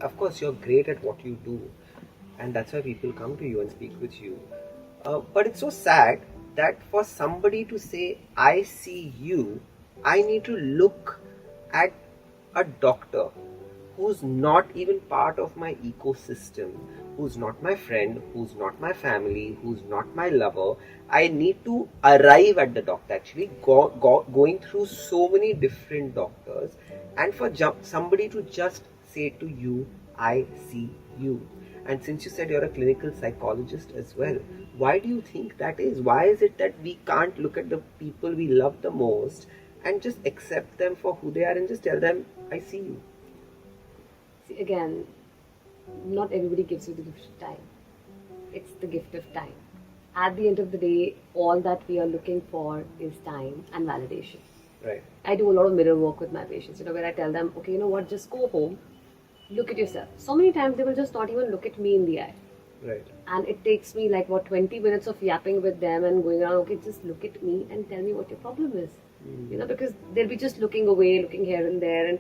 of course, you're great at what you do, and that's why people come to you and speak with you. But it's so sad that for somebody to say, I see you, I need to look at a doctor who's not even part of my ecosystem, who's not my friend, who's not my family, who's not my lover. I need to arrive at the doctor, actually, going through so many different doctors, and for somebody to just say to you, I see you. And since you said you're a clinical psychologist as well, why do you think that is? Why is it that we can't look at the people we love the most and just accept them for who they are and just tell them, I see you? See, again, not everybody gives you the gift of time. It's the gift of time. At the end of the day, all that we are looking for is time and validation. Right. I do a lot of mirror work with my patients, where I tell them, okay, you know what, just go home, look at yourself. So many times they will just not even look at me in the eye. Right. And it takes me 20 minutes of yapping with them and going around, okay, just look at me and tell me what your problem is. Because they'll be just looking away, looking here and there, and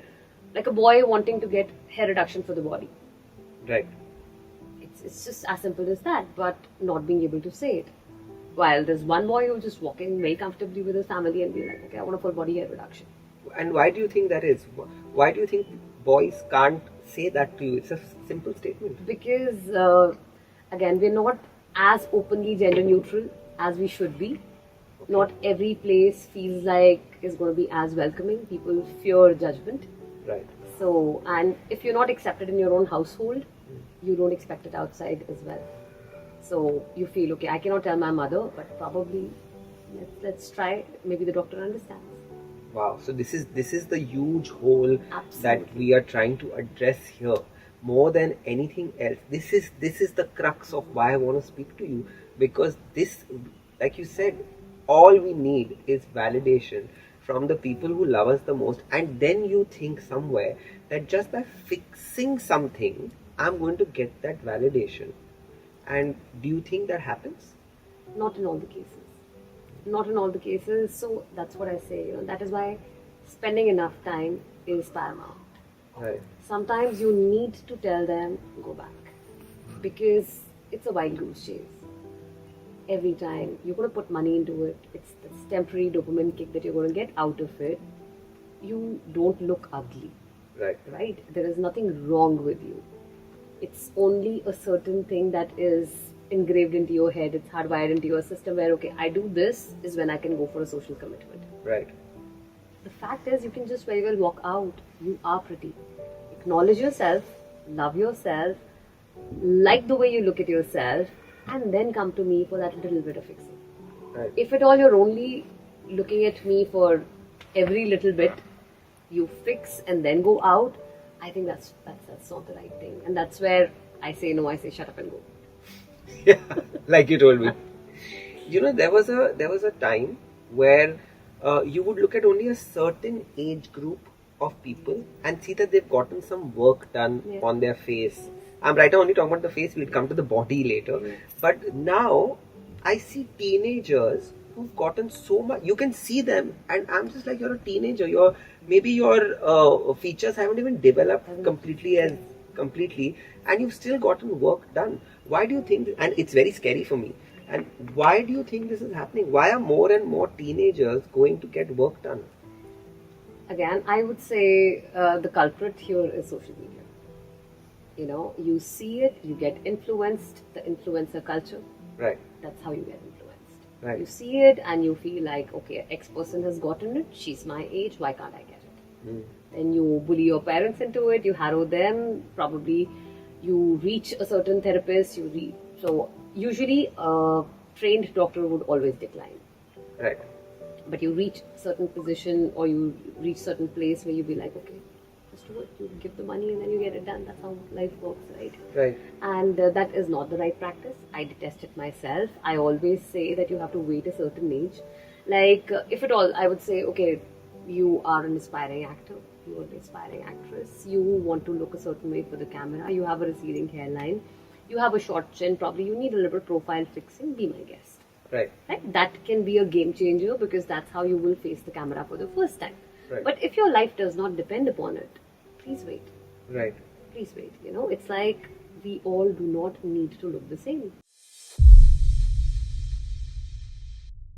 like a boy wanting to get hair reduction for the body. Right. It's just as simple as that, but not being able to say it. While there's one boy who's just walking very comfortably with his family and being like, okay, I want a full body hair reduction. And why do you think that is? Why do you think boys can't say that to you? It's a simple statement. Because, again, we're not as openly gender neutral as we should be. Okay. Not every place feels like is going to be as welcoming. People fear judgment. Right. So, and if you're not accepted in your own household, you don't expect it outside as well. So you feel, okay, I cannot tell my mother, but probably let's try. Maybe the doctor understands. Wow. So this is the huge hole Absolutely. that we are trying to address here. More than anything else, this is the crux of why I want to speak to you, because this, like you said, all we need is validation from the people who love us the most, and then you think somewhere that just by fixing something, I'm going to get that validation. And do you think that happens? Not in all the cases. Not in all the cases. So that's what I say. That is why spending enough time is paramount. Right. Sometimes you need to tell them, go back. Because it's a wild goose chase. Every time you're going to put money into it, it's this temporary dopamine kick that you're going to get out of it. You don't look ugly. Right. Right? There is nothing wrong with you. It's only a certain thing that is engraved into your head. It's hardwired into your system where, okay, I do this is when I can go for a social commitment. Right. The fact is, you can just very well walk out. You are pretty. Acknowledge yourself, love yourself, like the way you look at yourself, and then come to me for that little bit of fixing. Right. If at all you're only looking at me for every little bit, you fix and then go out, I think that's not the right thing. And that's where I say no, I say shut up and go. Yeah, like you told me. There was a time where you would look at only a certain age group of people and see that they've gotten some work done on their face. I'm right now only talking about the face, we'll come to the body later. Yeah. But now I see teenagers who've gotten so much. You can see them, and I'm just like, you're a teenager. Maybe your features haven't even developed completely, and you've still gotten work done. Why do you think? And it's very scary for me. And why do you think this is happening? Why are more and more teenagers going to get work done? Again, I would say the culprit here is social media. You see it, you get influenced, the influencer culture. Right. That's how you get influenced. Right. You see it and you feel like, okay, X person has gotten it, she's my age, why can't I get it? Then you bully your parents into it, you harrow them, probably you reach a certain therapist, so usually a trained doctor would always decline. Right. But you reach certain position or you reach certain place where you be like, okay, just do it. You give the money and then you get it done. That's how life works, right? Right. And that is not the right practice. I detest it myself. I always say that you have to wait a certain age. If at all, I would say, okay, you are an aspiring actor. You are an aspiring actress. You want to look a certain way for the camera. You have a receding hairline. You have a short chin. Probably you need a little bit profile fixing. Be my guest. Right. That can be a game changer because that's how you will face the camera for the first time. Right. But if your life does not depend upon it, please wait. Right. please wait. You know, it's like we all do not need to look the same.